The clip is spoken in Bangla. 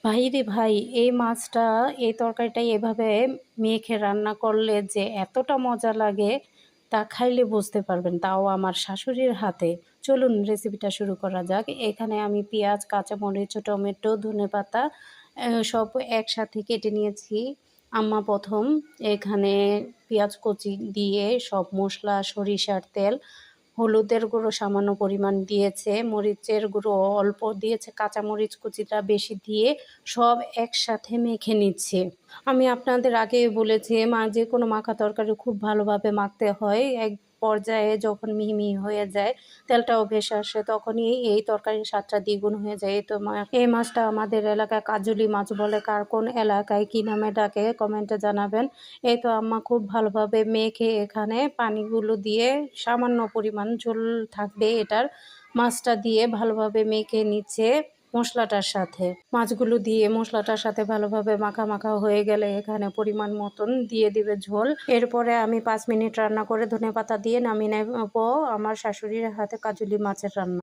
ভাই রে ভাই, এই মাছটা, এই তরকারিটা এভাবে মেখে রান্না করলে যে এতটা মজা লাগে তা খাইলে বুঝতে পারবেন, তাও আমার শাশুড়ির হাতে। চলুন রেসিপিটা শুরু করা যাক। এখানে আমি পেঁয়াজ, কাঁচামরিচ, টমেটো, ধনেপাতা সব একসাথে কেটে নিয়েছি। আম্মা প্রথম এখানে পেঁয়াজ কুচি দিয়ে সব মশলা, সরিষার তেল, হলুদের গুঁড়ো সামান্য পরিমাণ দিয়েছে, মরিচের গুঁড়ো অল্প দিয়েছে, কাঁচামরিচ কুচিটা বেশি দিয়ে সব একসাথে মেখে নিচ্ছে। আমি আপনাদের আগে বলেছি যে কোনো মাখা তরকারি খুব ভালোভাবে মাখতে হয়। এক পর্যায়ে যখন মিহি মিহি হয়ে যায়, তেলটাও ভেসে আসে, তখনই এই তরকারির স্বাদটা দ্বিগুণ হয়ে যায়। এই তো এই মাছটা আমাদের এলাকায় কাজুলি মাছ বলে, কার কোন এলাকায় কী নামে ডাকে কমেন্টে জানাবেন। এই তো আম্মা খুব ভালোভাবে মেখে এখানে পানিগুলো দিয়ে, সামান্য পরিমাণ ঝোল থাকবে এটার, মাছটা দিয়ে ভালোভাবে মেখে নিচ্ছে মশলাটার সাথে। মাছগুলো দিয়ে মশলাটার সাথে ভালোভাবে মাখা মাখা হয়ে গেলে এখানে পরিমাণ মতন দিয়ে দিবে ঝোল। এরপরে আমি 5 মিনিট রান্না করে ধনেপাতা দিয়ে নামিয়ে নেব আমার শাশুড়ির হাতে কাজুলি মাছের রান্না।